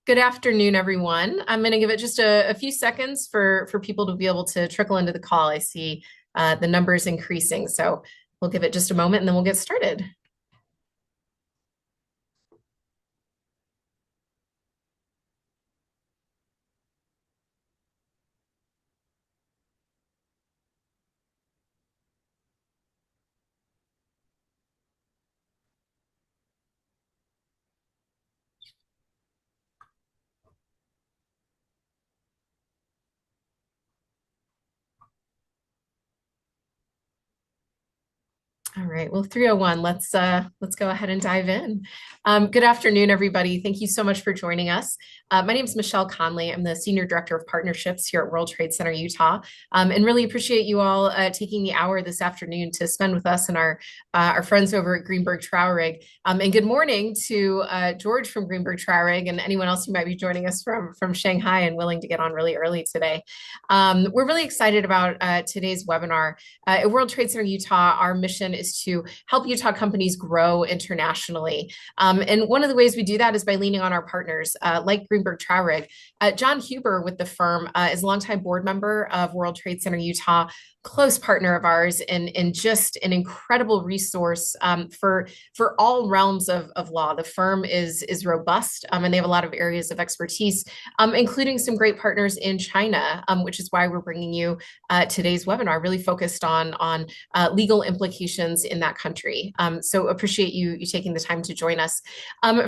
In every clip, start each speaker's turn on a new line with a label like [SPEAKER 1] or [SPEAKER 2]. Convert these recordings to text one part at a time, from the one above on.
[SPEAKER 1] Good afternoon, everyone. I'm going to give it just a few seconds for people to be able to trickle into the call. I see the numbers increasing, so we'll give it just a moment and then we'll get started. All right, well, 301, let's go ahead and dive in. Good afternoon, everybody. Thank you so much for joining us. My name is Michelle Conley. I'm the Senior Director of Partnerships here at World Trade Center Utah, and really appreciate you all taking the hour this afternoon to spend with us and our friends over at Greenberg Traurig. And good morning to George from Greenberg Traurig and anyone else who might be joining us from Shanghai and willing to get on really early today. We're really excited about today's webinar. At World Trade Center Utah, our mission is to help Utah companies grow internationally. And one of the ways we do that is by leaning on our partners, like Greenberg Traurig. John Huber with the firm is a longtime board member of World Trade Center Utah, close partner of ours, and just an incredible resource for all realms of law. The firm is robust, and they have a lot of areas of expertise, including some great partners in China, which is why we're bringing you today's webinar, really focused on legal implications in that country. So appreciate you taking the time to join us.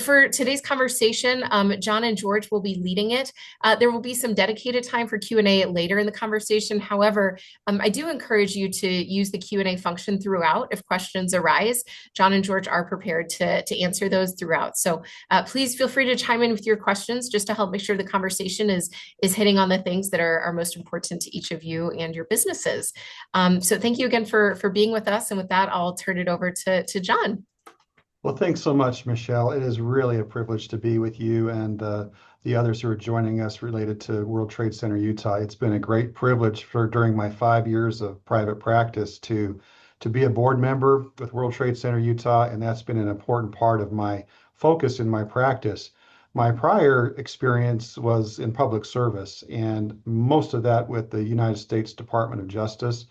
[SPEAKER 1] For today's conversation, John and George will be leading it. There will be some dedicated time for Q&A later in the conversation. However, I do encourage you to use the Q&A function throughout if questions arise. John and George are prepared to answer those throughout. So please feel free to chime in with your questions just to help make sure the conversation is hitting on the things that are most important to each of you and your businesses. So thank you again for being with us. And with that, I'll turn it over to John.
[SPEAKER 2] Well, thanks so much, Michelle. It is really a privilege to be with you and the others who are joining us related to World Trade Center Utah. It's been a great privilege during my 5 years of private practice to be a board member with World Trade Center Utah, and that's been an important part of my focus in my practice. My prior experience was in public service, and most of that with the United States Department of Justice,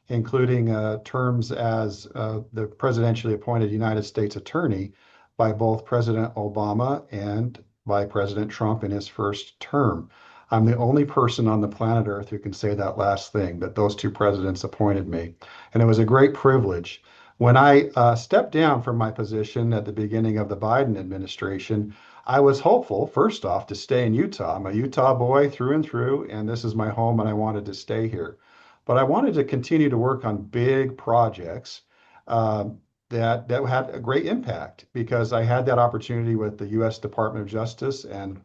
[SPEAKER 2] including terms as the presidentially appointed United States Attorney by both President Obama and by President Trump in his first term. I'm the only person on the planet Earth who can say that last thing, that those two presidents appointed me. And it was a great privilege. When I stepped down from my position at the beginning of the Biden administration, I was hopeful, first off, to stay in Utah. I'm a Utah boy through and through, and this is my home, and I wanted to stay here. But I wanted to continue to work on big projects uh, that had a great impact because I had that opportunity with the U.S. Department of Justice, and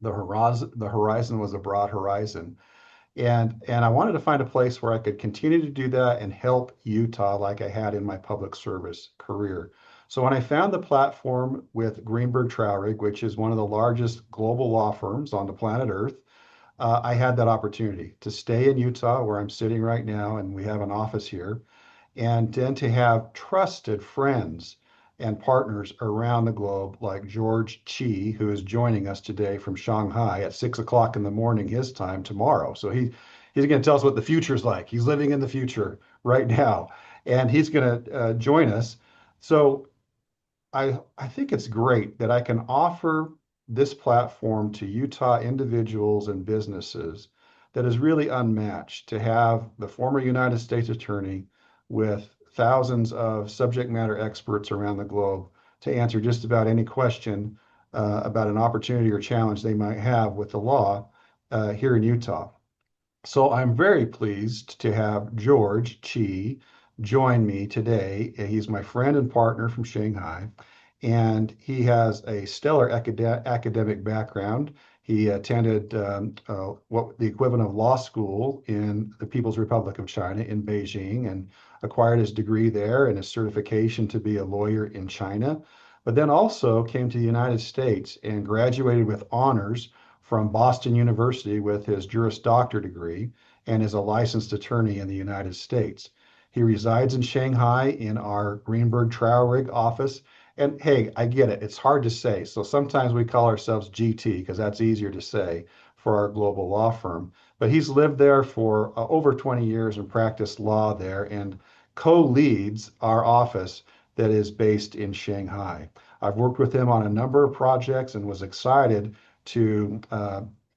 [SPEAKER 2] the horizon was a broad horizon. And I wanted to find a place where I could continue to do that and help Utah like I had in my public service career. So when I found the platform with Greenberg Traurig, which is one of the largest global law firms on the planet Earth, I had that opportunity to stay in Utah, where I'm sitting right now, and we have an office here, and then to have trusted friends and partners around the globe, like George Chi, who is joining us today from Shanghai at 6 o'clock in the morning his time tomorrow. So he's going to tell us what the future is like. He's living in the future right now, and he's going to join us. So I think it's great that I can offer this platform to Utah individuals and businesses that is really unmatched to have the former United States Attorney with thousands of subject matter experts around the globe to answer just about any question about an opportunity or challenge they might have with the law here in Utah. So I'm very pleased to have George Chi join me today. He's my friend and partner from Shanghai, and he has a stellar academic background. He attended what the equivalent of law school in the People's Republic of China in Beijing and acquired his degree there and his certification to be a lawyer in China, but then also came to the United States and graduated with honors from Boston University with his Juris Doctor degree and is a licensed attorney in the United States. He resides in Shanghai in our Greenberg Traurig office, And hey, I get it. It's hard to say. So sometimes we call ourselves GT because that's easier to say for our global law firm. But he's lived there for over 20 years and practiced law there and co-leads our office that is based in Shanghai. I've worked with him on a number of projects and was excited to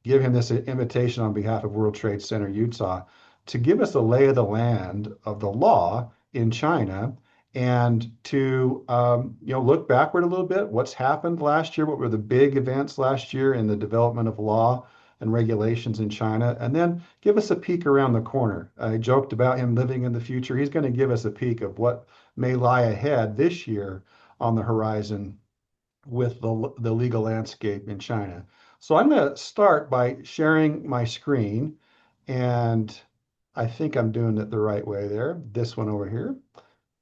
[SPEAKER 2] give him this invitation on behalf of World Trade Center Utah to give us a lay of the land of the law in China and to look backward a little bit. What's happened last year? What were the big events last year in the development of law and regulations in China? And then give us a peek around the corner. I joked about him living in the future. He's going to give us a peek of what may lie ahead this year on the horizon with the legal landscape in China. So I'm going to start by sharing my screen, and I think I'm doing it the right way there. This one over here,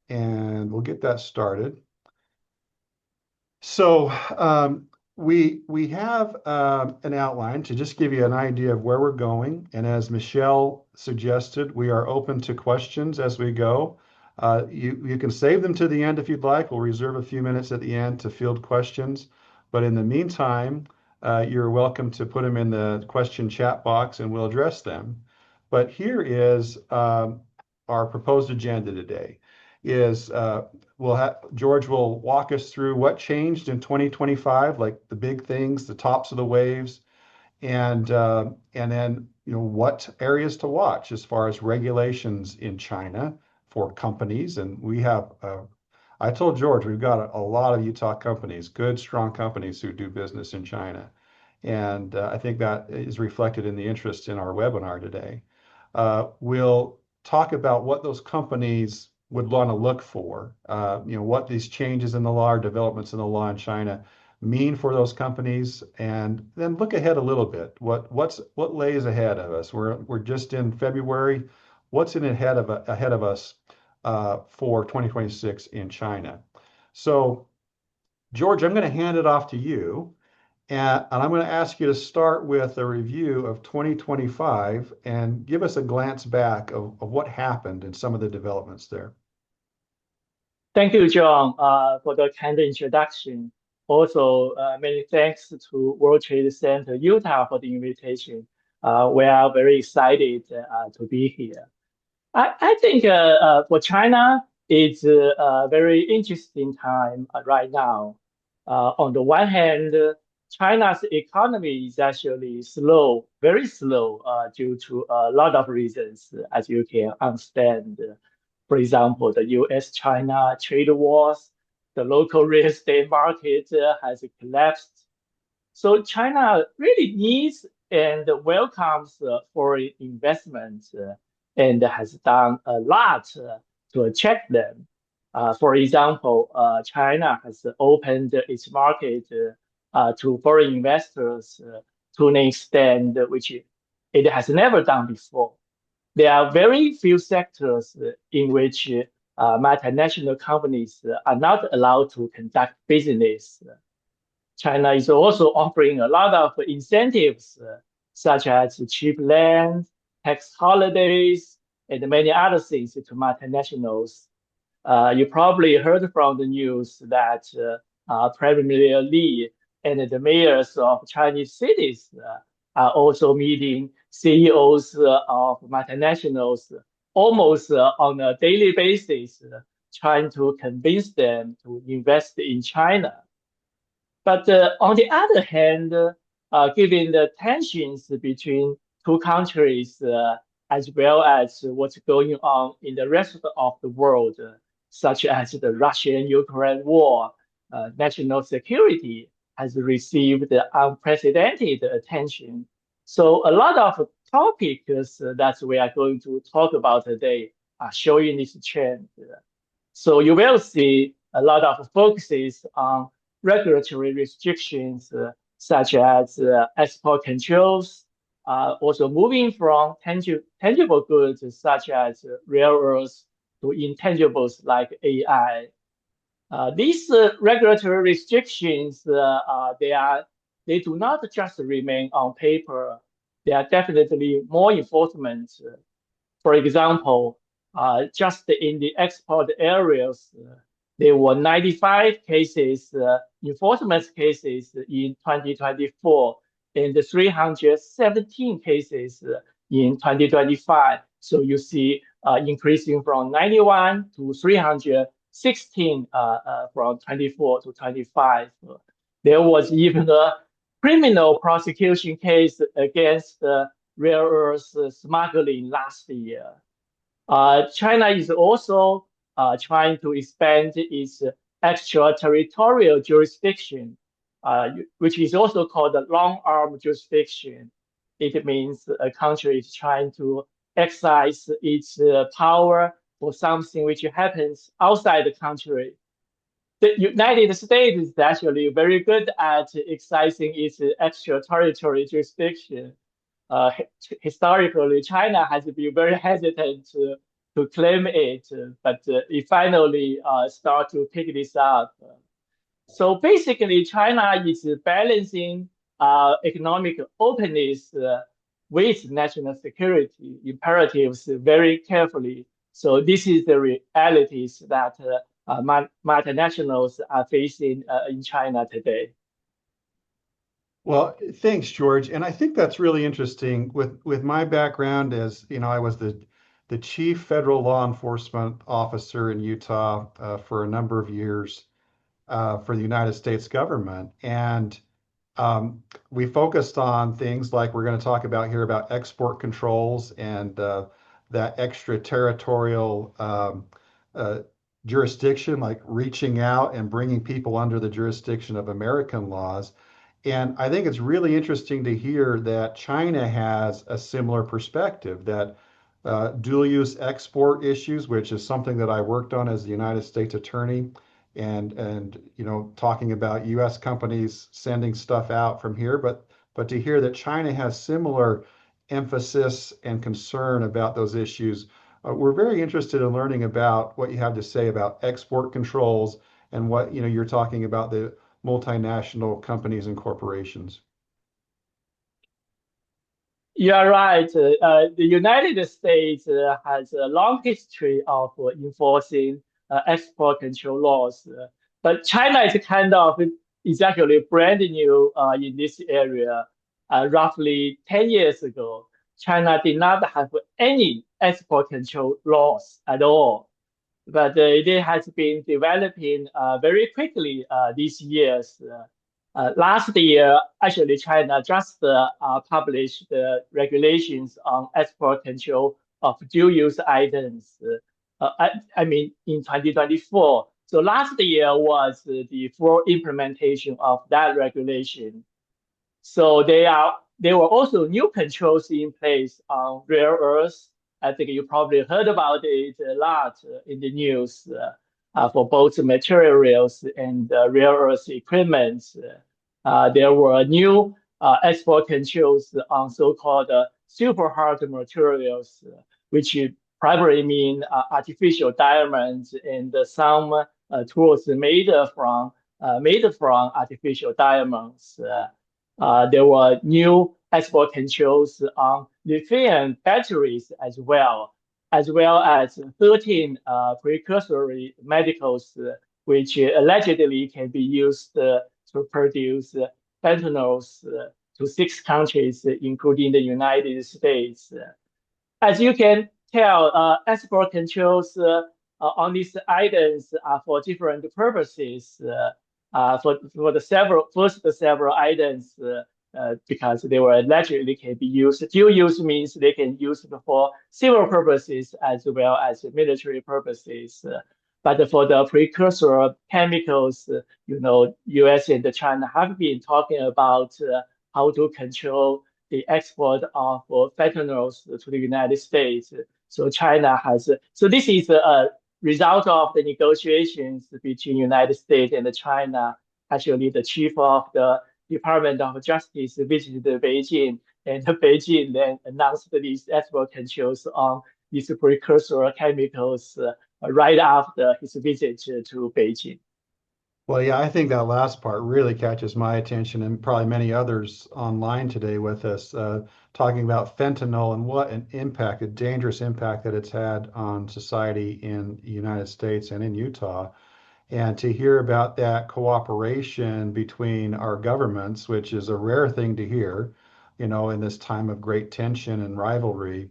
[SPEAKER 2] and we'll get that started. So we have an outline to just give you an idea of where we're going. And as Michelle suggested, we are open to questions as we go. You can save them to the end if you'd like. We'll reserve a few minutes at the end to field questions. But in the meantime, you're welcome to put them in the question chat box and we'll address them. But here is our proposed agenda today. George will walk us through what changed in 2025, like the big things, the tops of the waves, and then what areas to watch as far as regulations in China for companies. And I told George we've got a lot of Utah companies, good, strong companies who do business in China. And I think that is reflected in the interest in our webinar today. We'll talk about what those companies would want to look for, what these changes in the law or developments in the law in China mean for those companies, and then look ahead a little bit. What lays ahead of us? We're just in February. What's ahead of us for 2026 in China? So, George, I'm going to hand it off to you. And I'm going to ask you to start with a review of 2025 and give us a glance back of what happened and some of the developments there.
[SPEAKER 3] Thank you, John, for the kind introduction. Also, many thanks to World Trade Center Utah for the invitation. We are very excited to be here. I think for China, it's a very interesting time right now. On the one hand, China's economy is actually slow, very slow, due to a lot of reasons, as you can understand. For example, the US-China trade wars, the local real estate market has collapsed. So China really needs and welcomes foreign investment and has done a lot to attract them. For example, China has opened its market to foreign investors to an extent which it has never done before. There are very few sectors in which multinational companies are not allowed to conduct business. China is also offering a lot of incentives, such as cheap land, tax holidays, and many other things to multinationals. You probably heard from the news that Premier Li and the mayors of Chinese cities are also meeting CEOs of multinationals almost on a daily basis, trying to convince them to invest in China. But on the other hand, given the tensions between two countries, as well as what's going on in the rest of the world, such as the Russian-Ukraine war, national security has received unprecedented attention. So a lot of topics that we are going to talk about today are showing this trend. So you will see a lot of focuses on regulatory restrictions, such as export controls, also moving from tangible goods such as rare earths to intangibles like AI. These regulatory restrictions, they do not just remain on paper. There are definitely more enforcement. For example, just in the export areas, There were 95 cases, enforcement cases in 2024, and 317 cases in 2025. So you see increasing from 91 to 316 from 24 to 25. There was even a criminal prosecution case against rare earth smuggling last year. China is also trying to expand its extraterritorial jurisdiction, which is also called the long-arm jurisdiction. It means a country is trying to exercise its power for something which happens outside the country. The United States is actually very good at exercising its extraterritorial jurisdiction. Uh, Historically, China has been very hesitant to claim it, but it finally start to pick this up. So basically, China is balancing economic openness with national security imperatives very carefully. So this is the realities that multinationals are facing in China today.
[SPEAKER 2] Well, thanks, George. And I think that's really interesting with my background as, I was the chief federal law enforcement officer in Utah for a number of years for the United States government. And we focused on things like we're going to talk about here about export controls and that extraterritorial uh, jurisdiction, like reaching out and bringing people under the jurisdiction of American laws. And I think it's really interesting to hear that China has a similar perspective, that dual use export issues, which is something that I worked on as the United States attorney, and talking about U.S. companies sending stuff out from here, but to hear that China has similar emphasis and concern about those issues, we're very interested in learning about what you have to say about export controls and what you're talking about the multinational companies and corporations.
[SPEAKER 3] You are right. The United States has a long history of enforcing export control laws, but China is actually brand new in this area. Roughly 10 years ago, China did not have any export control laws at all, but it has been developing very quickly these years. Last year, actually, China just published regulations on export control of dual-use items. I mean, in 2024. So last year was the full implementation of that regulation. So there were also new controls in place on rare earths. I think you probably heard about it a lot in the news for both materials and rare earth equipment. There were new export controls on so-called super hard materials, which primarily mean artificial diamonds and some tools made from artificial diamonds. There were new export controls on lithium batteries as well as 13 precursory medicals, which allegedly can be used to produce fentanyls to 6 countries, including the United States. As you can tell, export controls on these items are for different purposes. For the several items, because they were allegedly can be used. Dual use means they can use it for civil purposes as well as military purposes. But for the precursor chemicals, U.S. and China have been talking about how to control the export of fentanyls to the United States. So this is a result of the negotiations between United States and China. Actually, the chief of the Department of Justice visited Beijing, and Beijing then announced these export controls on these precursor chemicals right after his visit to Beijing.
[SPEAKER 2] Well, yeah, I think that last part really catches my attention and probably many others online today with us, talking about fentanyl and what an impact, a dangerous impact that it's had on society in the United States and in Utah. And to hear about that cooperation between our governments, which is a rare thing to hear, in this time of great tension and rivalry.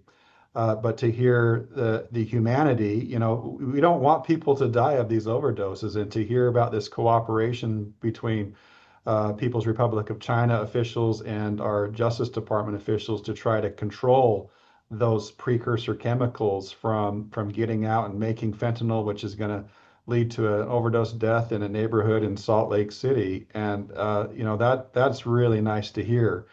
[SPEAKER 2] But to hear the humanity, we don't want people to die of these overdoses, and to hear about this cooperation between People's Republic of China officials and our Justice Department officials to try to control those precursor chemicals from getting out and making fentanyl, which is going to lead to an overdose death in a neighborhood in Salt Lake City. And that's really nice to hear.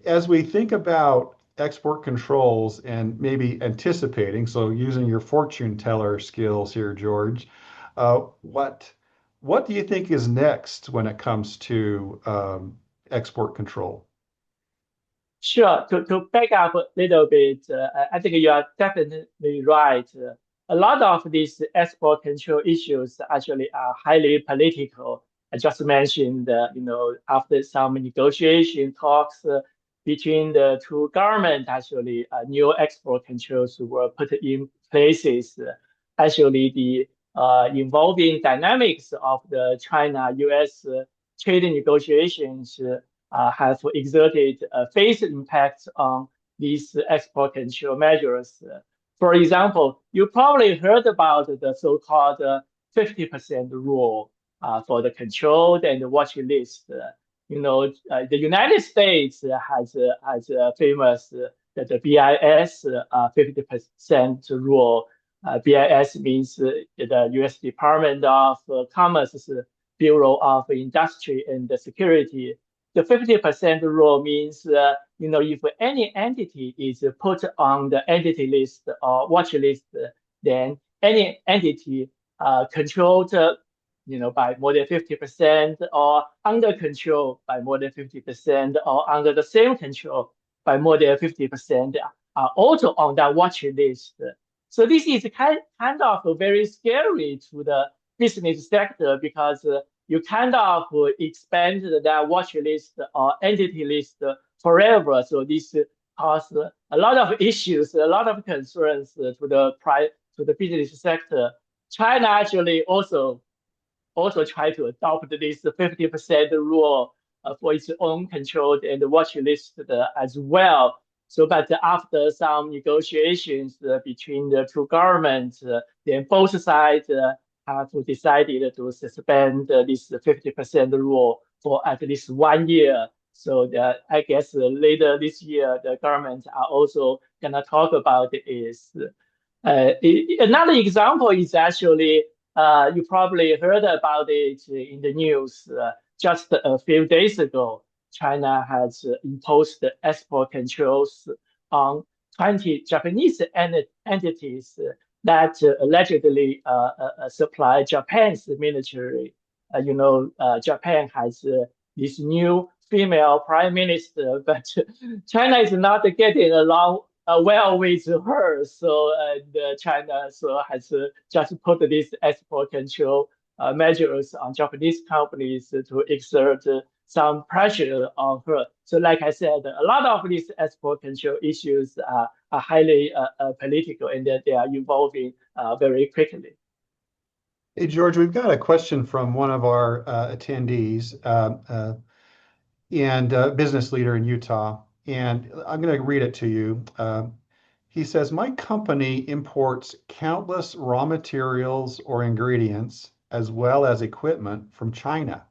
[SPEAKER 2] As we think about export controls and maybe anticipating, so using your fortune teller skills here, George, what do you think is next when it comes to export control?
[SPEAKER 3] Sure. To back up a little bit, I think you are definitely right. A lot of these export control issues actually are highly political. I just mentioned, after some negotiation talks between the two governments, actually, new export controls were put in places. Actually, the involving dynamics of the China-U.S. trade negotiations have exerted a phase impact on these export control measures. For example, you probably heard about the so-called 50% rule for the controlled and watch list. The United States has a famous the BIS 50% rule. BIS means the U.S. Department of Commerce's Bureau of Industry and Security. The 50% rule means, if any entity is put on the entity list or watch list, then any entity controlled, by more than 50% or under control by more than 50% or under the same control by more than 50% are also on that watch list. So this is kind of very scary to the business sector because you kind of expand that watch list or entity list forever. So this causes a lot of issues, a lot of concerns to the business sector. China actually also try to adopt this 50% rule for its own controlled and watch list as well. So, but after some negotiations between the two governments, then both sides have decided to suspend this 50% rule for at least 1 year. So I guess later this year, the governments are also going to talk about this. Another example is actually, you probably heard about it in the news just a few days ago. China has imposed export controls on 20 Japanese entities that allegedly supply Japan's military. Japan has this new female prime minister, but China is not getting along well with her. So China has just put these export control measures on Japanese companies to exert some pressure on her. So like I said, a lot of these export control issues are highly political and that they are evolving very quickly.
[SPEAKER 2] Hey, George, we've got a question from one of our attendees and business leader in Utah, and I'm going to read it to you. He says, my company imports countless raw materials or ingredients as well as equipment from China.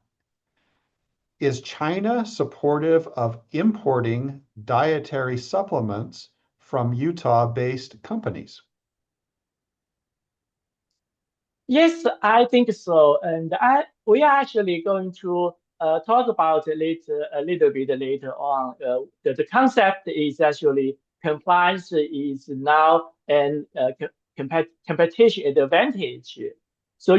[SPEAKER 2] Is China supportive of importing dietary supplements from Utah-based companies?
[SPEAKER 3] Yes, I think so. And we are actually going to talk about it a little bit later on. The concept is actually compliance is now an competition advantage. So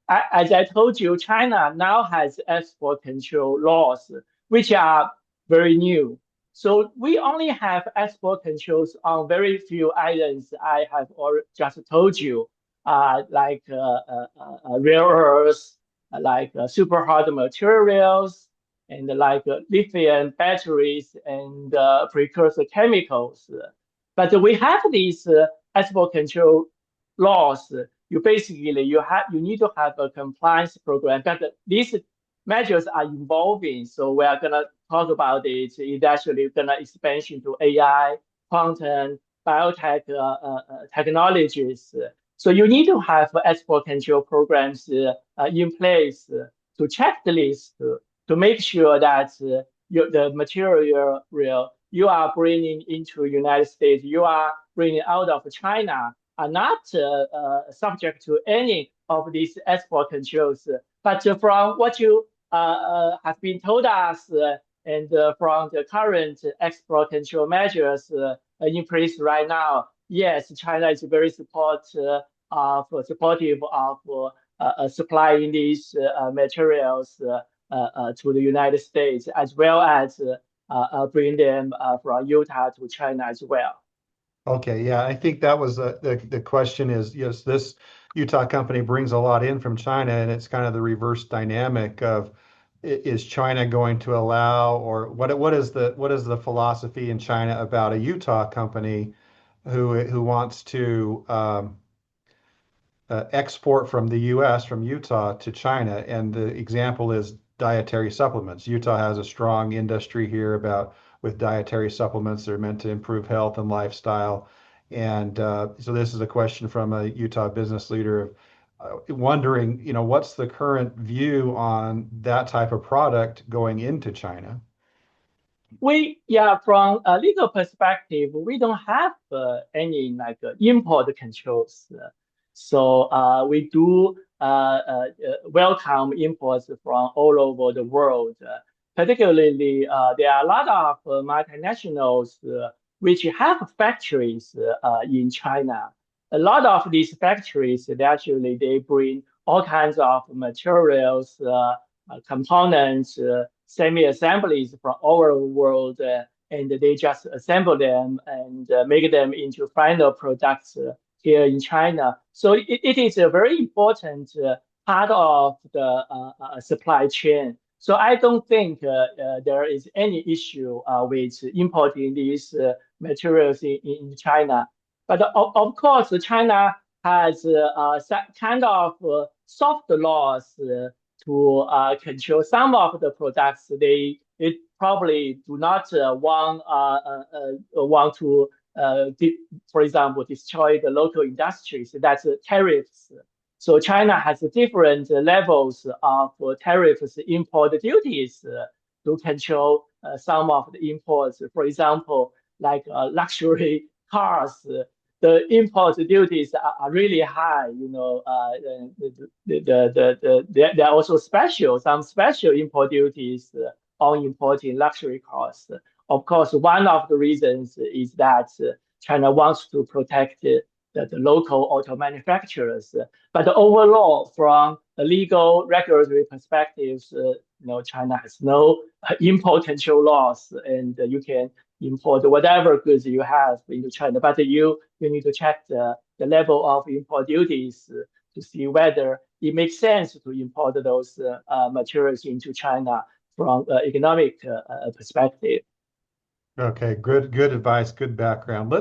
[SPEAKER 3] as I told you, China now has export control laws, which are very new. So we only have export controls on very few items I have already just told you, like rare earths, like super hard materials, and like lithium batteries and precursor chemicals. But we have these export control laws you basically you need to have a compliance program. But these measures are evolving, so we are gonna talk about it. It's actually gonna expansion to AI, quantum, biotech technologies. So you need to have export control programs in place to check the list to make sure that the material you are bringing into United States, you are bringing out of China are not subject to any of these export controls. But from what you have been told us and from the current export control measures in place right now, yes, China is very supportive of supplying these materials to the United States, as well as bring them from Utah to China as well.
[SPEAKER 2] Okay, yeah, I think that was the question is, yes, this Utah company brings a lot in from China, and it's kind of the reverse dynamic of is China going to allow, or what is the philosophy in China about a Utah company who wants to export from the U.S. from Utah to China, and the example is dietary supplements. Utah has a strong industry here about with dietary supplements. They're meant to improve health and lifestyle. And so this is a question from a Utah business leader of wondering, what's the current view on that type of product going into China?
[SPEAKER 3] From a legal perspective, we don't have any import controls. So we do welcome imports from all over the world. Particularly, there are a lot of multinationals which have factories in China. A lot of these factories, they bring all kinds of materials, components, semi-assemblies from all over the world, and they just assemble them and make them into final products here in China. So it is a very important part of the supply chain. So I don't think there is any issue with importing these materials in China. But of course, China has kind of soft laws to control some of the products. They probably do not want to, for example, destroy the local industries. That's tariffs. So China has different levels of tariffs, import duties to control some of the imports. For example, like luxury cars, the import duties are really high. There are also some special import duties on importing luxury cars. Of course, one of the reasons is that China wants to protect the local auto manufacturers. But overall, from a legal regulatory perspective, China has no import control laws, and you can import whatever goods you have into China. But you need to check the level of import duties to see whether it makes sense to import those materials into China from an economic perspective.
[SPEAKER 2] Okay, good advice, good background.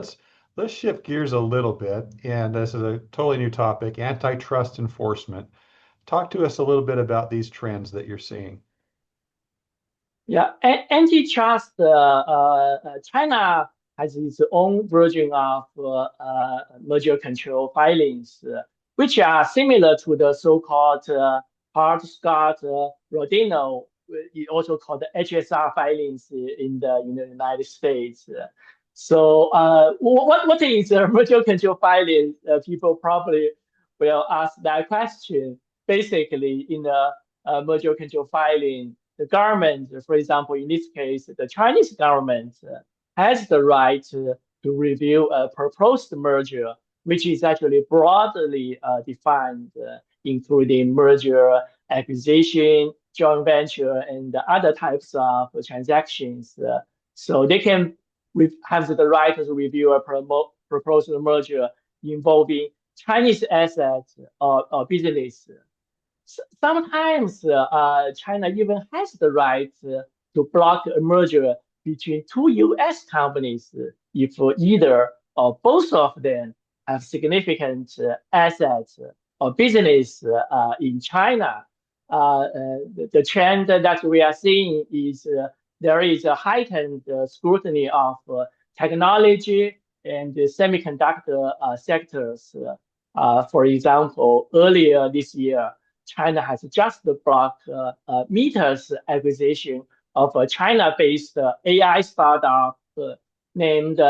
[SPEAKER 2] Let's shift gears a little bit, and this is a totally new topic, antitrust enforcement. Talk to us a little bit about these trends that you're seeing.
[SPEAKER 3] Yeah, antitrust, China has its own version of merger control filings, which are similar to the so-called Hart-Scott-Rodino, also called the HSR filings in the United States. So what is a merger control filing? People probably will ask that question. Basically, in the merger control filing, the government, for example, in this case, the Chinese government has the right to review a proposed merger, which is actually broadly defined, including merger, acquisition, joint venture, and other types of transactions. So they can have the right to review a proposed merger involving Chinese assets or business. Sometimes China even has the right to block a merger between two U.S. companies if either or both of them have significant assets or business in China, the trend that we are seeing is there is a heightened scrutiny of technology and the semiconductor sectors. For example, earlier this year, China has just blocked Meta's acquisition of a China-based AI startup named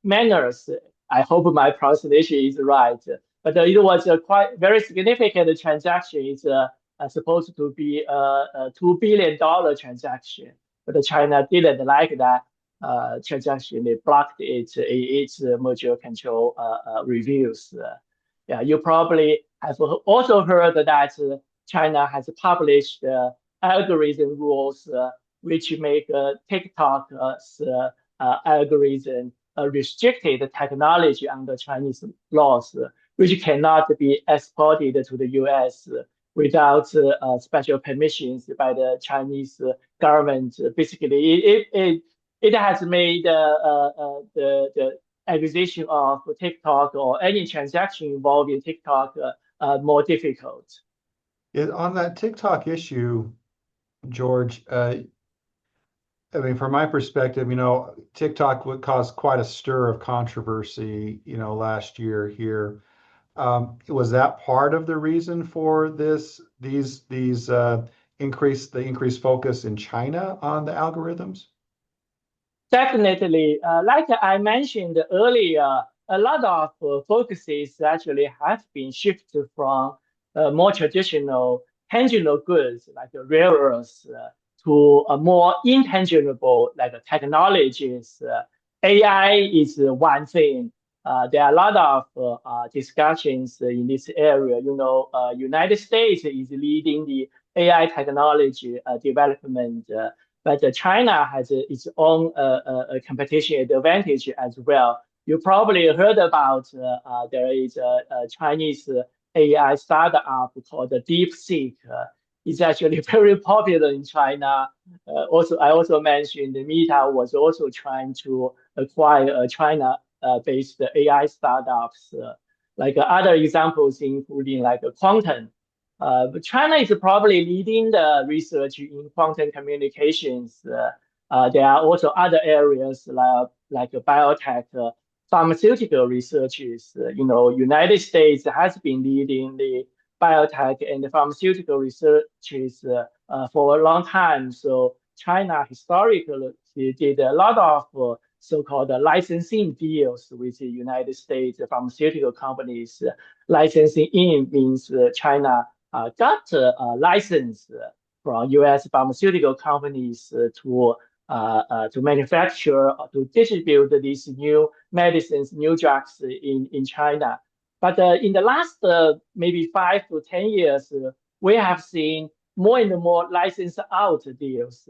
[SPEAKER 3] Manners. I hope my pronunciation is right. But it was a quite very significant transaction. It's supposed to be a $2 billion transaction, but China didn't like that transaction. They blocked it in its merger control reviews. Yeah, you probably have also heard that China has published algorithm rules which make TikTok's algorithm restricted technology under Chinese laws, which cannot be exported to the US without special permissions by the Chinese government. Basically, it has made the acquisition of TikTok or any transaction involving TikTok more difficult.
[SPEAKER 2] On that TikTok issue, George, I mean, from my perspective, TikTok would cause quite a stir of controversy, last year here. Was that part of the reason for these increased focus in China on the algorithms?
[SPEAKER 3] Definitely, like I mentioned earlier, a lot of focuses actually have been shifted from more traditional tangible goods like rare earths to a more intangible like technologies. AI is one thing. There are a lot of discussions in this area. United States is leading the AI technology development. But China has its own competition advantage as well. You probably heard about there is a Chinese AI startup called DeepSeek. It's actually very popular in China. I also mentioned Meta was also trying to acquire China-based AI startups. Like other examples including like quantum. But China is probably leading the research in quantum communications. There are also other areas like biotech, pharmaceutical researches. United States has been leading the biotech and the pharmaceutical researches for a long time. So China historically did a lot of so-called licensing deals with the United States pharmaceutical companies. Licensing in means China got a license from U.S. pharmaceutical companies to manufacture or to distribute these new medicines, new drugs in China. But in the last maybe 5 to 10 years, we have seen more and more license out deals.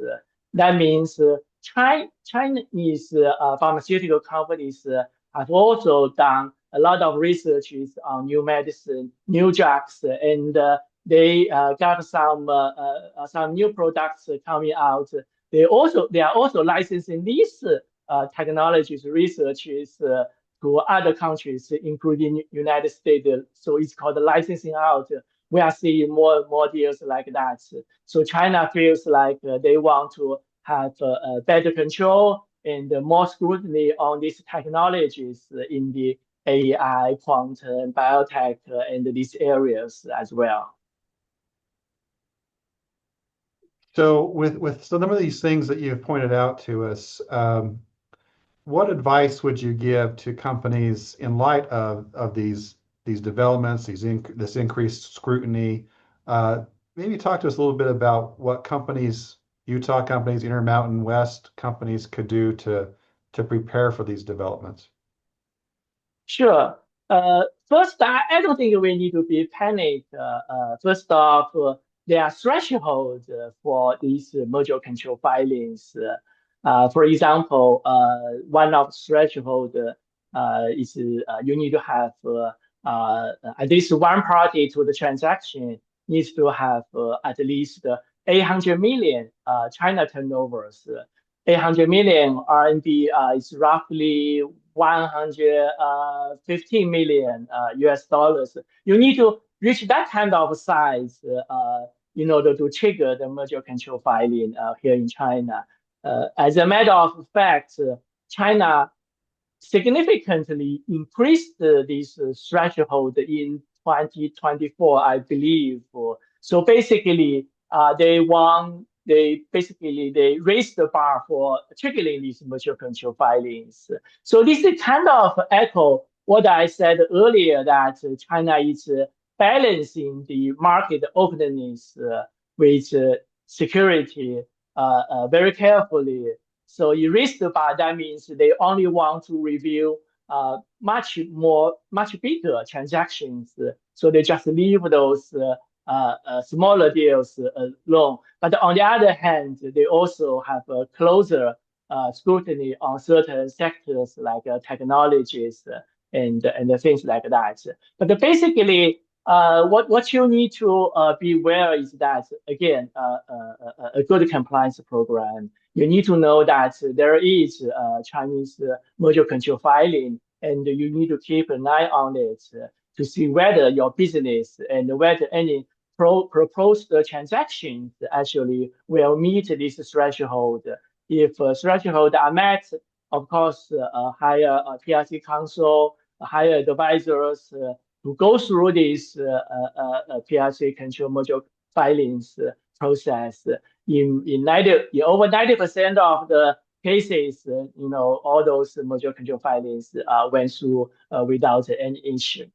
[SPEAKER 3] That means Chinese pharmaceutical companies have also done a lot of researches on new medicine, new drugs, and they got some new products coming out. They are also licensing these technologies, researches to other countries, including United States. So it's called licensing out. We are seeing more and more deals like that. So China feels like they want to have better control and more scrutiny on these technologies in the AI, quantum, biotech, and these areas as well.
[SPEAKER 2] So with some of these things that you've pointed out to us, what advice would you give to companies in light of these developments, this increased scrutiny? Maybe talk to us a little bit about what companies, Utah companies, Intermountain West companies could do to prepare for these developments.
[SPEAKER 3] Sure. First, I don't think we need to be panicked. First off, there are thresholds for these merger control filings. For example, one of the thresholds is you need to have at least one party to the transaction needs to have at least 800 million China turnovers. 800 million RMB is roughly 115 million US dollars. You need to reach that kind of size in order to trigger the merger control filing here in China. As a matter of fact, China significantly increased this threshold in 2024, I believe. So basically, they raised the bar for triggering these merger control filings. So this is kind of echo what I said earlier, that China is balancing the market openness with security very carefully. So you raise the bar, that means they only want to review much bigger transactions. So they just leave those smaller deals alone. But on the other hand, they also have a closer scrutiny on certain sectors like technologies and things like that. But basically, what you need to be aware is that, again, a good compliance program. You need to know that there is Chinese merger control filing, and you need to keep an eye on it to see whether your business and whether any proposed transactions actually will meet this threshold. If threshold are met, of course, hire a PRC counsel, hire advisors to go through this PRC control merger filings process. In over 90% of the cases, all those merger control filings went through without any issue.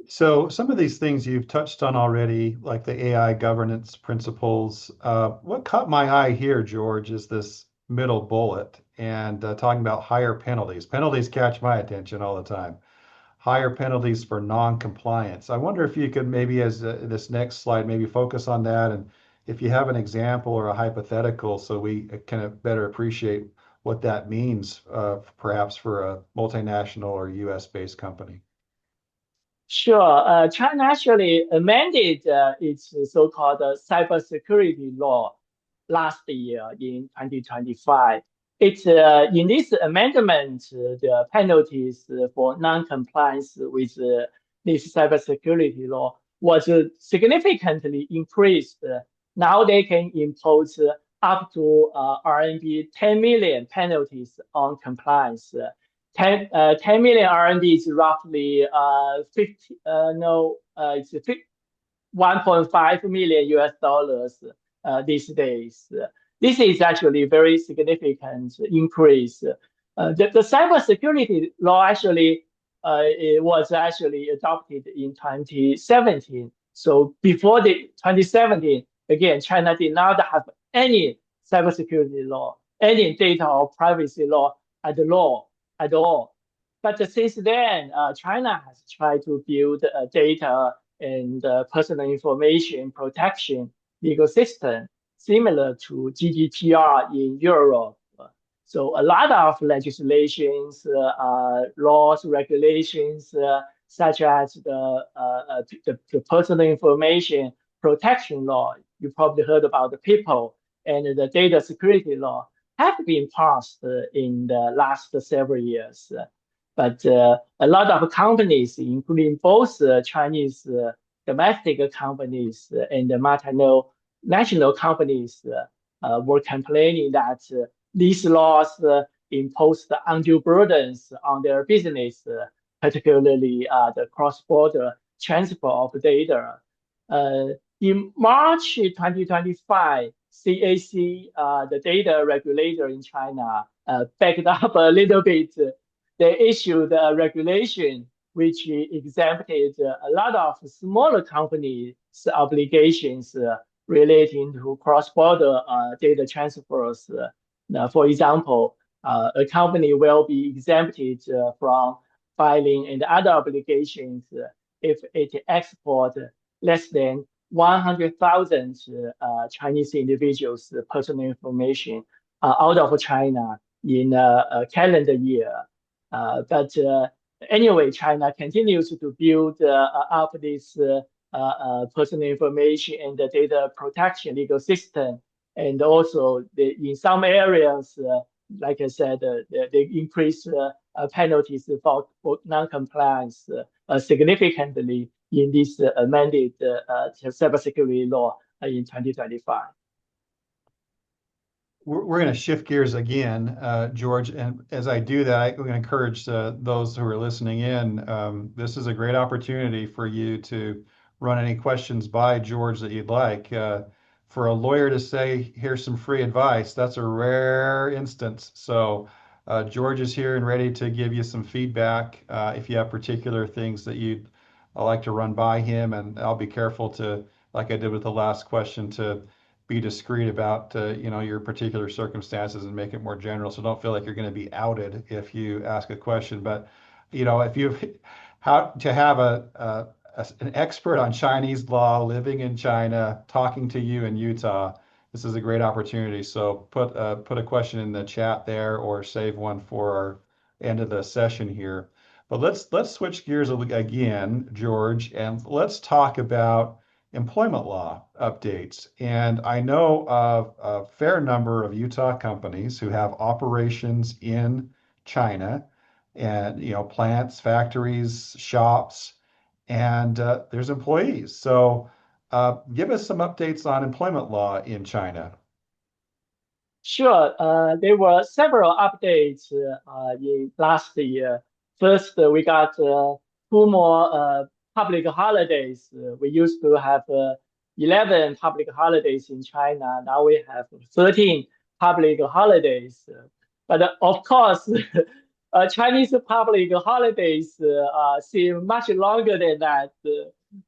[SPEAKER 2] So some of these things you've touched on already, like the AI governance principles. What caught my eye here, George, is this middle bullet and talking about higher penalties. Penalties catch my attention all the time. Higher penalties for non-compliance. I wonder if you could maybe, as this next slide, maybe focus on that, and if you have an example or a hypothetical, so we can better appreciate what that means, perhaps for a multinational or US-based company.
[SPEAKER 3] Sure. China actually amended its so-called cybersecurity law last year in 2025. In this amendment, the penalties for non-compliance with this cybersecurity law was significantly increased. Now they can impose up to RMB 10 million penalties on compliance. 10 million RMB is roughly it's 1.5 million US dollars these days. This is actually a very significant increase. The cybersecurity law actually it was actually adopted in 2017. So before the 2017, again, China did not have any cybersecurity law, any data or privacy law at all. But since then, China has tried to build a data and personal information protection legal system similar to GDPR in Europe. So a lot of legislations, laws, regulations, such as the personal information protection law, you probably heard about the people, and the data security law, have been passed in the last several years. But a lot of companies, including both Chinese domestic companies and the multinational companies, were complaining that these laws impose the undue burdens on their business, particularly the cross-border transfer of data. In March 2025, CAC, the data regulator in China, backed up a little bit. They issued a regulation which exempted a lot of smaller companies' obligations relating to cross-border data transfers. For example, a company will be exempted from filing and other obligations if it exports less than 100,000 Chinese individuals' personal information out of China in a calendar year. But anyway, China continues to build up this personal information and the data protection legal system. And also, in some areas, like I said, they increased penalties for non-compliance significantly in this amended cybersecurity law in 2025.
[SPEAKER 2] We're going to shift gears again, George. And as I do that, I'm going to encourage those who are listening in. This is a great opportunity for you to run any questions by George that you'd like. For a lawyer to say, here's some free advice, that's a rare instance. So George is here and ready to give you some feedback if you have particular things that you'd like to run by him. And I'll be careful to, like I did with the last question, to be discreet about your particular circumstances and make it more general. So don't feel like you're going to be outed if you ask a question. But if you how to have an expert on Chinese law living in China talking to you in Utah, this is a great opportunity. So put a question in the chat there or save one for our end of the session here. But let's switch gears again, George, and let's talk about employment law updates. And I know of a fair number of Utah companies who have operations in China and, plants, factories, shops, and there's employees. So give us some updates on employment law in China.
[SPEAKER 3] Sure. There were several updates in last year. First, we got two more public holidays. We used to have 11 public holidays in China. Now we have 13 public holidays. But of course, Chinese public holidays seem much longer than that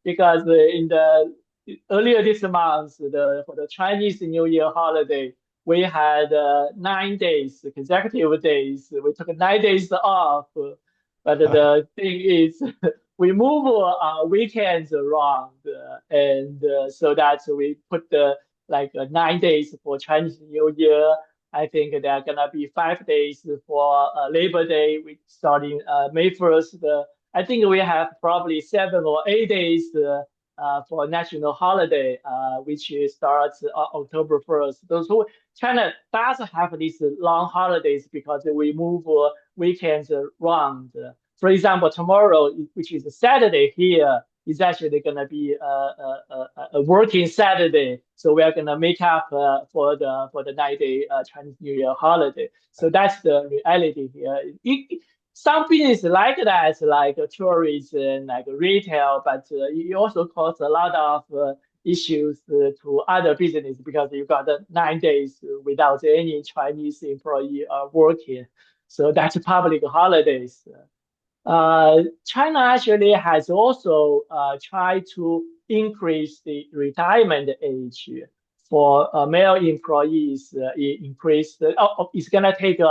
[SPEAKER 3] because in the earlier this month, for the Chinese New Year holiday, we had 9 days, consecutive days. We took 9 days off. But the thing is, we move weekends around, and so that we put 9 days for Chinese New Year. I think there are gonna be 5 days for Labor Day, which starting May 1st. I think we have probably 7 or 8 days for national holiday, which starts October 1st. So China does have these long holidays because we move weekends around. For example, tomorrow, which is a Saturday here, is actually going to be a working Saturday. So we are going to make up for the 9-day Chinese New Year holiday. So that's the reality here. Some business like that, like tourism, like retail, but it also causes a lot of issues to other business because you got 9 days without any Chinese employee working. So that's public holidays. China actually has also tried to increase the retirement age for male employees. It's going to take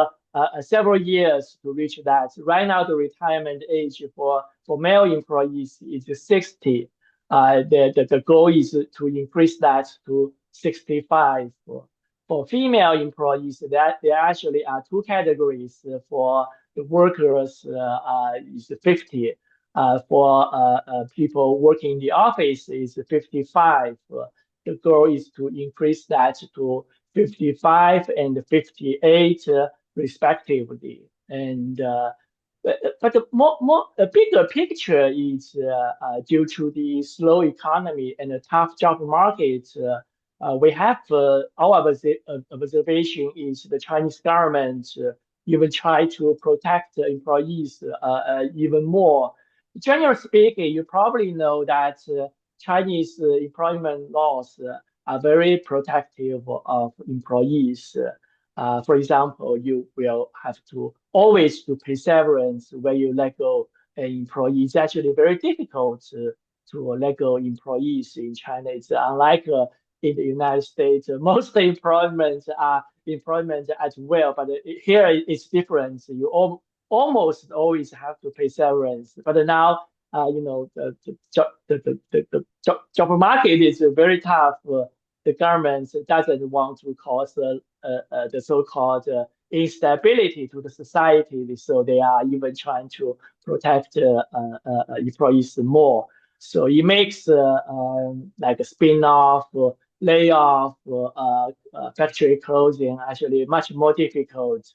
[SPEAKER 3] several years to reach that. Right now, the retirement age for male employees is 60. The goal is to increase that to 65. For female employees, there actually are two categories. For the workers is 50. For people working in the office is 55. The goal is to increase that to 55 and 58 respectively. And but a bigger picture is due to the slow economy and a tough job market. We have our observation is the Chinese government even try to protect the employees even more. Generally speaking, you probably know that Chinese employment laws are very protective of employees. For example, you will have to always to pay severance when you let go an employee. It's actually very difficult to let go employees in China. It's unlike in the United States, most employment are employment as well, but here it's different. You almost always have to pay severance. But now, the job market is very tough. The government doesn't want to cause the so-called instability to the society, so they are even trying to protect employees more. So it makes like a spin-off layoff, factory closing, actually much more difficult.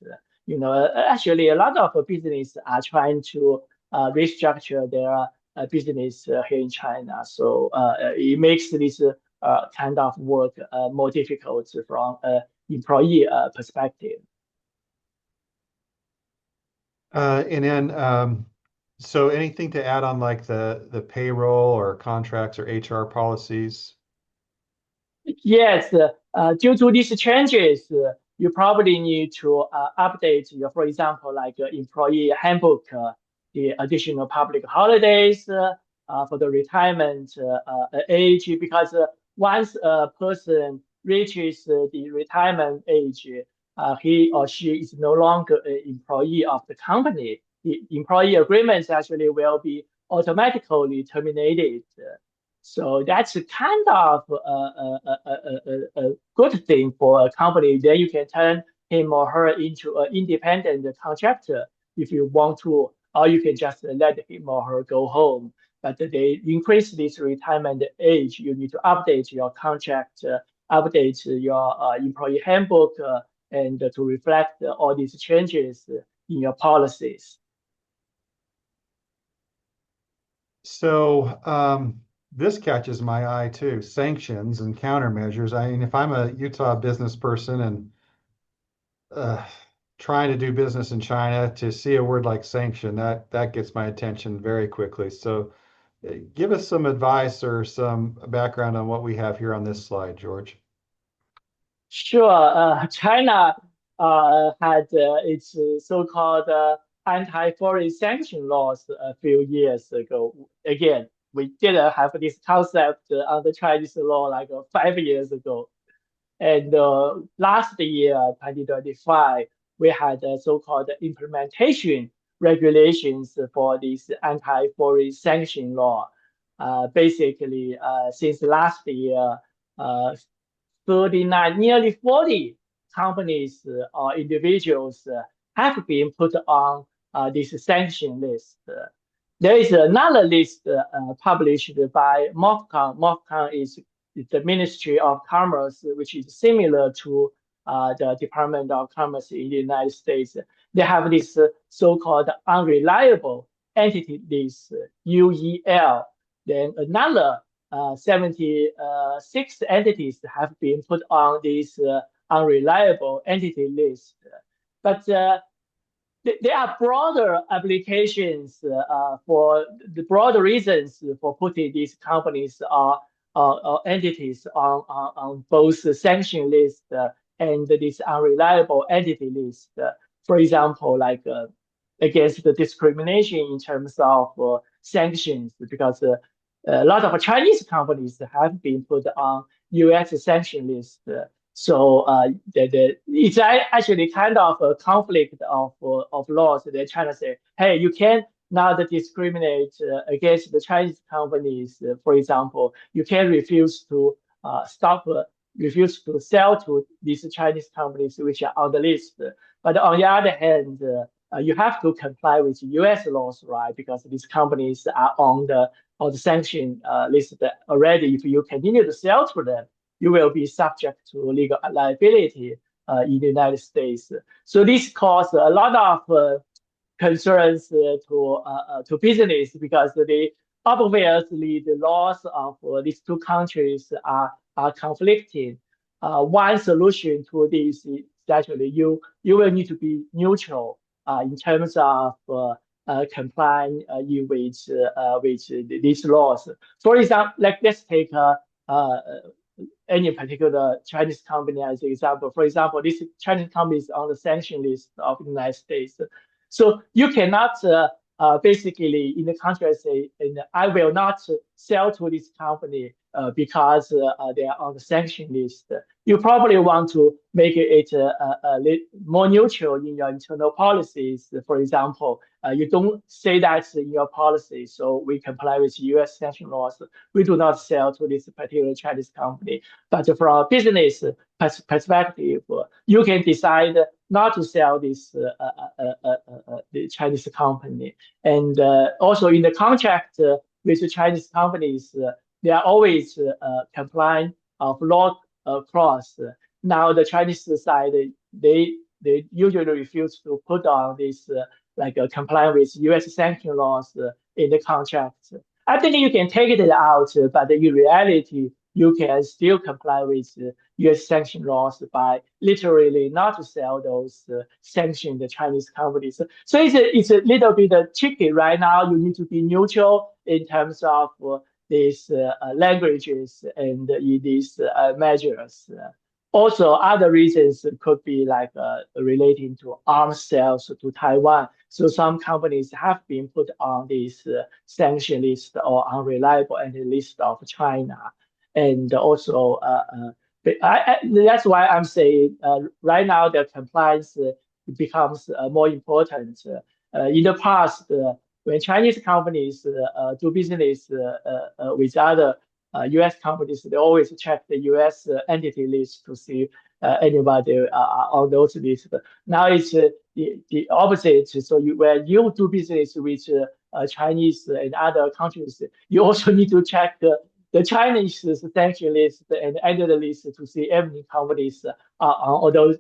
[SPEAKER 3] Actually, a lot of businesses are trying to restructure their business here in China. So it makes this kind of work more difficult from employee perspective.
[SPEAKER 2] And then, so anything to add on like the payroll or contracts or HR policies?
[SPEAKER 3] Yes, due to these changes, you probably need to update your, for example, like employee handbook, the additional public holidays for the retirement age, because once a person reaches the retirement age, he or she is no longer an employee of the company. The employee agreements actually will be automatically terminated. So that's kind of a good thing for a company. Then you can turn him or her into an independent contractor if you want to, or you can just let him or her go home. But they increase this retirement age. You need to update your contract, update your employee handbook, and to reflect all these changes in your policies.
[SPEAKER 2] So this catches my eye too, sanctions and countermeasures. I mean, if I'm a Utah business person and trying to do business in China, to see a word like sanction, that gets my attention very quickly. So give us some advice or some background on what we have here on this slide, George.
[SPEAKER 3] Sure. China had its so-called anti-foreign sanction laws a few years ago. Again, we didn't have this concept on the Chinese law like 5 years ago. And last year, 2025, we had so-called implementation regulations for this anti-foreign sanction law. Basically, since last year, 39, nearly 40 companies or individuals have been put on this sanction list. There is another list published by MOFCOM. MOFCOM is the Ministry of Commerce, which is similar to the Department of Commerce in the United States. They have this so-called unreliable entity list, UEL. Then another 76 entities have been put on this unreliable entity list. But there are broader applications for the broader reasons for putting these companies or entities on both the sanction list and this unreliable entity list. For example, like against the discrimination in terms of sanctions, because a lot of Chinese companies have been put on U.S. sanction list. So it's actually kind of a conflict of laws. That China say, hey, you can't not discriminate against the Chinese companies. For example, you can refuse to refuse to sell to these Chinese companies which are on the list. But on the other hand, you have to comply with U.S. laws, right? Because these companies are on the sanction list already. If you continue to sell to them, you will be subject to legal liability in the United States. So this caused a lot of concerns to business, because obviously the laws of these two countries are conflicting. One solution to this is actually you will need to be neutral in terms of complying with these laws. For example, like let's take any particular Chinese company as an example. For example, this Chinese company is on the sanction list of the United States. So you cannot basically in the contract say, I will not sell to this company because they are on the sanction list. You probably want to make it more neutral in your internal policies. For example, you don't say that in your policy, so we comply with U.S. sanction laws. We do not sell to this particular Chinese company. But from a business perspective, you can decide not to sell this the Chinese company. And also in the contract with the Chinese companies, they are always complying of law clause. Now the Chinese side, they usually refuse to put on this comply with U.S. sanction laws in the contract. I think you can take it out, but in reality, you can still comply with U.S. sanction laws by literally not to sell those sanctioned Chinese companies. So it's a little bit tricky right now. You need to be neutral in terms of these languages and these measures. Also, other reasons could be relating to arms sales to Taiwan. So some companies have been put on this sanction list or unreliable entity list of China. And also, that's why I'm saying right now the compliance becomes more important. In the past, when Chinese companies do business with other U.S. companies, they always check the U.S. Entity list to see anybody on those lists. Now it's the opposite. So when you do business with Chinese and other countries, you also need to check the Chinese sanction list and entity list to see how many companies are on those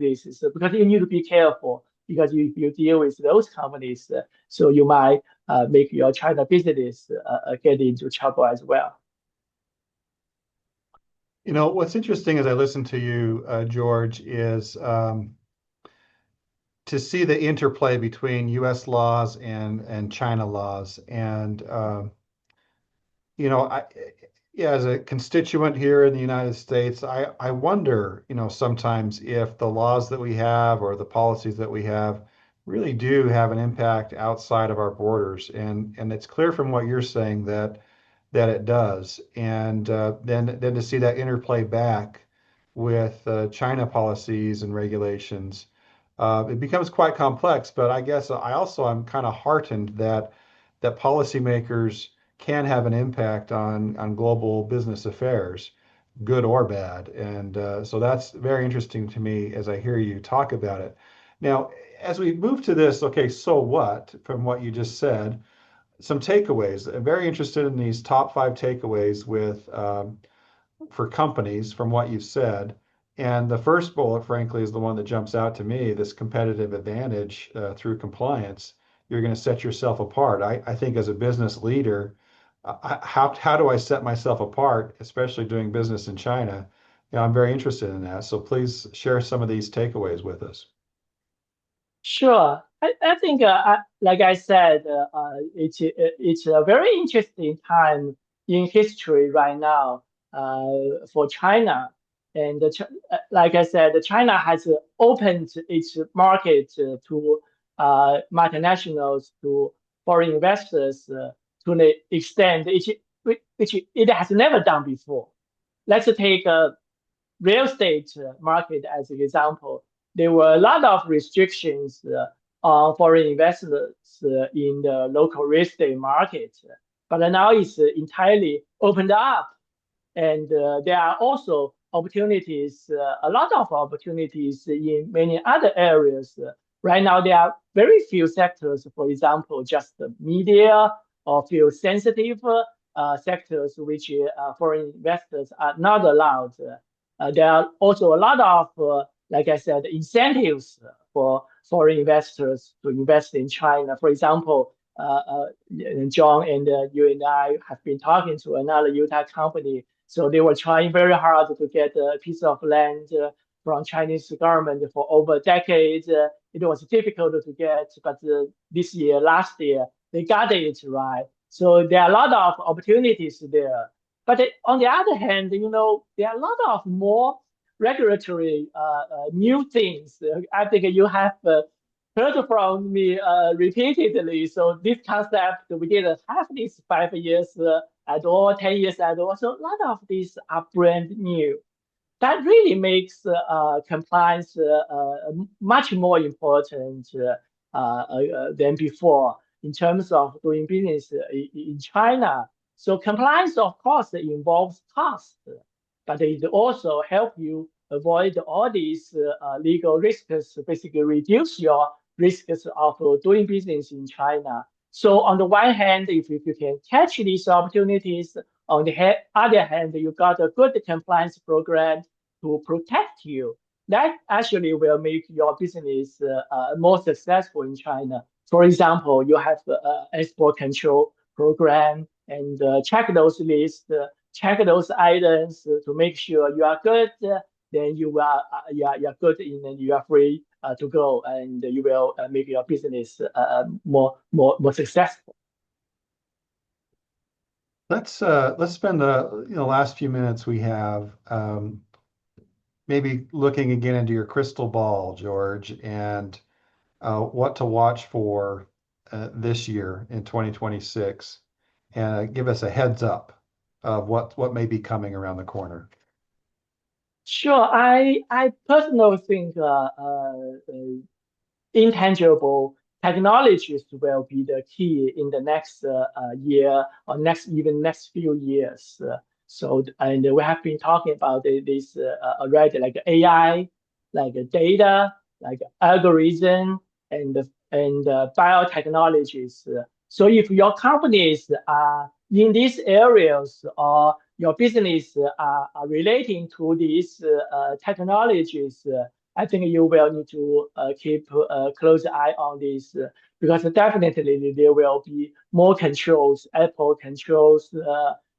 [SPEAKER 3] lists. Because you need to be careful, because you deal with those companies, so you might make your China business get into trouble as well.
[SPEAKER 2] You know, what's interesting as I listen to you, George, is to see the interplay between U.S. laws and China laws. And, you know, as a constituent here in the United States, I wonder, you know, sometimes if the laws that we have or the policies that we have really do have an impact outside of our borders. And it's clear from what you're saying that it does. And then to see that interplay back with China policies and regulations, it becomes quite complex. But I guess I also am kind of heartened that policymakers can have an impact on global business affairs, good or bad. And so that's very interesting to me as I hear you talk about it. Now, as we move to this, okay, so what, from what you just said, some takeaways. I'm very interested in these top 5 takeaways for companies from what you've said. And the first bullet, frankly, is the one that jumps out to me, this competitive advantage through compliance. You're going to set yourself apart. I think as a business leader, how do I set myself apart, especially doing business in China? You know, I'm very interested in that. So please share some of these takeaways with us.
[SPEAKER 3] Sure. I think, like I said, it's a very interesting time in history right now for China. And like I said, China has opened its market to multinationals, to foreign investors to the extent which it has never done before. Let's take a real estate market as an example. There were a lot of restrictions on foreign investors in the local real estate market, but now it's entirely opened up. And there are also opportunities, a lot of opportunities in many other areas. Right now, there are very few sectors, for example, just the media or few sensitive sectors which foreign investors are not allowed. There are also a lot of, like I said, incentives for foreign investors to invest in China. For example, John and you and I have been talking to another Utah company. So they were trying very hard to get a piece of land from Chinese government for over decades. It was difficult to get, but last year, they got it right. So there are a lot of opportunities there. But on the other hand, you know, there are a lot of more regulatory new things. I think you have heard from me repeatedly. So this concept, we didn't have this 5 years at all, 10 years at all. So a lot of these are brand new. That really makes compliance much more important than before in terms of doing business in China. So compliance, of course, involves cost, but it also helps you avoid all these legal risks, basically reduce your risks of doing business in China. So on the one hand, if you can catch these opportunities, On the other hand, you got a good compliance program to protect you. That actually will make your business more successful in China. For example, you have export control program and check those lists, check those items to make sure you are good. Then you are good and you are free to go, and you will make your business more successful.
[SPEAKER 2] Let's spend the last few minutes we have maybe looking again into your crystal ball, George, and what to watch for this year in 2026, and give us a heads up of what may be coming around the corner.
[SPEAKER 3] Sure, I personally think intangible technologies will be the key in the next year or next few years. And we have been talking about this already, like AI, like data, like algorithm, and biotechnologies. So if your companies are in these areas or your business are relating to these technologies, I think you will need to keep a close eye on this because definitely there will be more controls, Apple controls,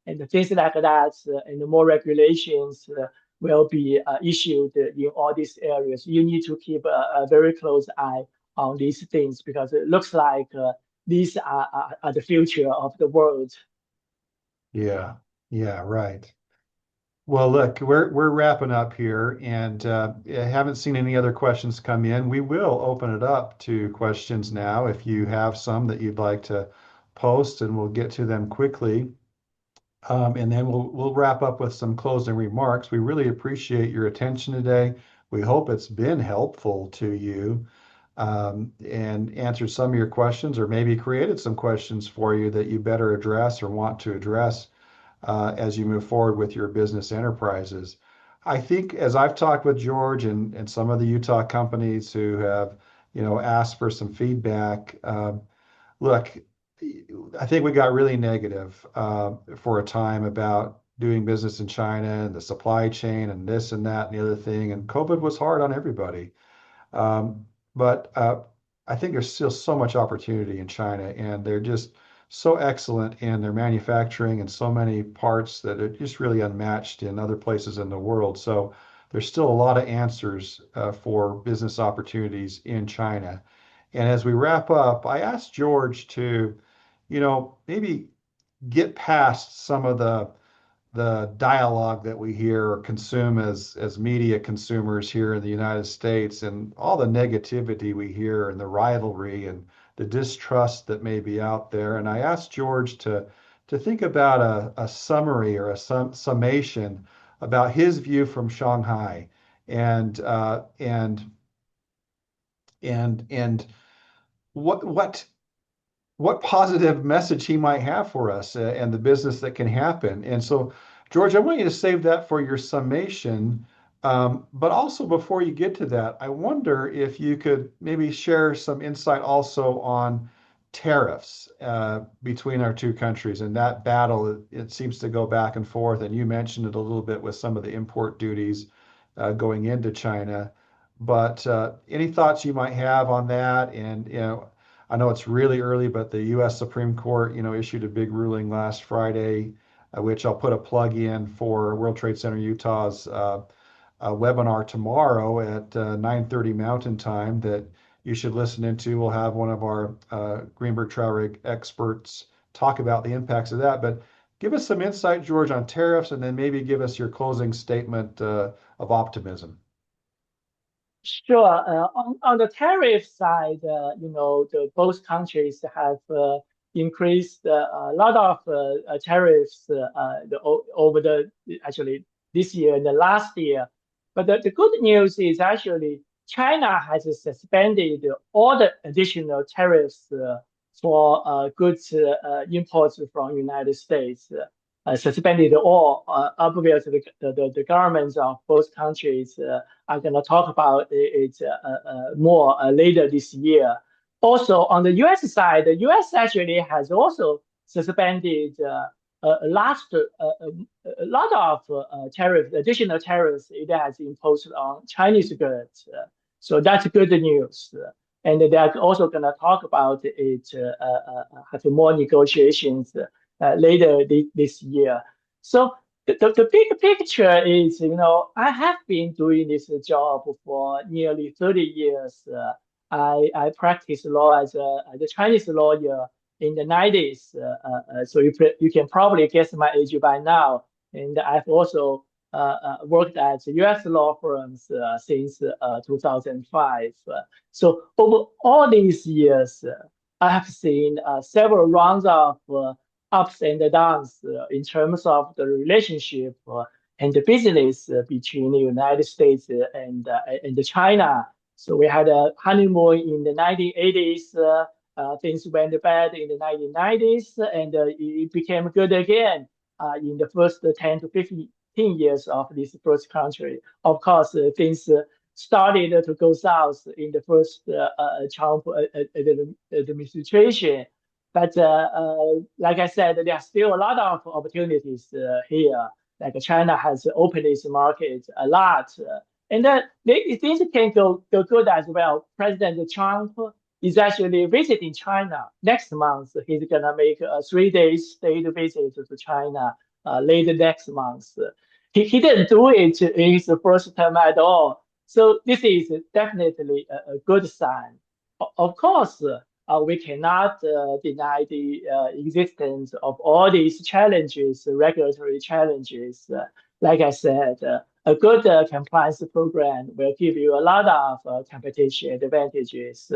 [SPEAKER 3] and things like that, and more regulations will be issued in all these areas. You need to keep a very close eye on these things because it looks like these are the future of the world.
[SPEAKER 2] Yeah, yeah, right. Well, look, we're wrapping up here, and I haven't seen any other questions come in. We will open it up to questions now if you have some that you'd like to post, and we'll get to them quickly. And then we'll wrap up with some closing remarks. We really appreciate your attention today. We hope it's been helpful to you, and answered some of your questions, or maybe created some questions for you that you better address or want to address as you move forward with your business enterprises. I think as I've talked with George and some of the Utah companies who have, asked for some feedback, look, I think we got really negative for a time about doing business in China and the supply chain and this and that and the other thing. And COVID was hard on everybody. But I think there's still so much opportunity in China, and they're just so excellent in their manufacturing and so many parts that are just really unmatched in other places in the world. So there's still a lot of answers for business opportunities in China. And as we wrap up, I asked George to, maybe get past some of the dialogue that we hear or consume as media consumers here in the United States, and all the negativity we hear and the rivalry and the distrust that may be out there. And I asked George to think about a summary or a summation about his view from Shanghai, and what positive message he might have for us, and the business that can happen. And so, George, I want you to save that for your summation. But also, before you get to that, I wonder if you could maybe share some insight also on tariffs between our two countries and that battle. It seems to go back and forth. And you mentioned it a little bit with some of the import duties going into China. But any thoughts you might have on that? And, I know it's really early, but the U.S. Supreme Court, issued a big ruling last Friday, which I'll put a plug in for World Trade Center Utah's webinar tomorrow at 9:30 Mountain Time that you should listen into. We'll have one of our Greenberg Traurig experts talk about the impacts of that. But give us some insight, George, on tariffs, and then maybe give us your closing statement of optimism.
[SPEAKER 3] Sure. On the tariff side, both countries have increased a lot of tariffs over actually this year and the last year. But the good news is actually China has suspended all the additional tariffs for goods imports from United States. Suspended all. Obviously, the governments of both countries are going to talk about it more later this year. Also, on the U.S. side, the U.S. actually has also suspended a lot of tariffs, additional tariffs it has imposed on Chinese goods. So that's good news. And they're also going to talk about it, have more negotiations later this year. So the big picture is, I have been doing this job for nearly 30 years. I practiced law as a Chinese lawyer in the 90s. So you can probably guess my age by now. And I've also worked at US law firms since 2005. So over all these years, I have seen several rounds of ups and downs in terms of the relationship and the business between the United States and China. So we had a honeymoon in the 1980s. Things went bad in the 1990s, and it became good again in the first 10 to 15 years of this first country. Of course, things started to go south in the first Trump administration. But like I said, there are still a lot of opportunities here. Like China has opened its market a lot. And things can go good as well. President Trump is actually visiting China next month. He's gonna make a 3 day state visit to China later next month. He didn't do it in his first term at all. So this is definitely a good sign. Of course, we cannot deny the existence of all these challenges, regulatory challenges. Like I said, a good compliance program will give you a lot of competition advantages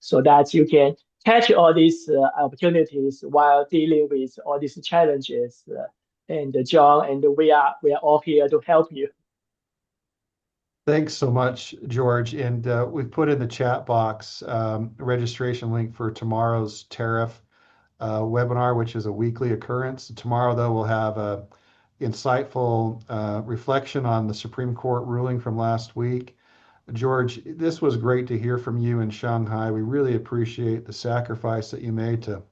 [SPEAKER 3] so that you can catch all these opportunities while dealing with all these challenges. And John, and we are all here to help you.
[SPEAKER 2] Thanks so much, George. And we've put in the chat box a registration link for tomorrow's tariff webinar, which is a weekly occurrence. Tomorrow, though, we'll have a insightful reflection on the Supreme Court ruling from last week. George, this was great to hear from you in Shanghai. We really appreciate the sacrifice that you made to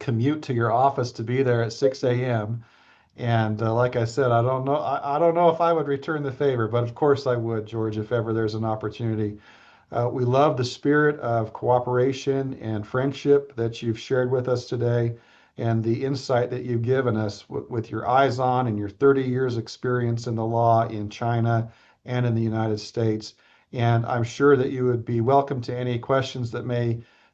[SPEAKER 2] commute to your office to be there at 6 a.m. And like I said, I don't know. I don't know if I would return the favor, but of course I would, George, if ever there's an opportunity. We love the spirit of cooperation and friendship that you've shared with us today, and the insight that you've given us with your eyes on and your 30 years experience in the law in China and in the United States. And I'm sure that you would be welcome to any questions that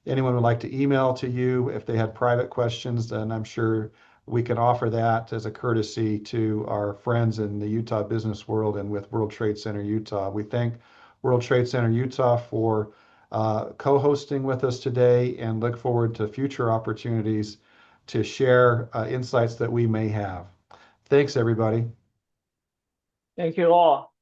[SPEAKER 2] anyone would like to email to you if they had private questions. Then I'm sure we can offer that as a courtesy to our friends in the Utah business world and with World Trade Center Utah. We thank World Trade Center Utah for co-hosting with us today and look forward to future opportunities to share insights that we may have. Thanks, everybody.
[SPEAKER 3] Thank you all.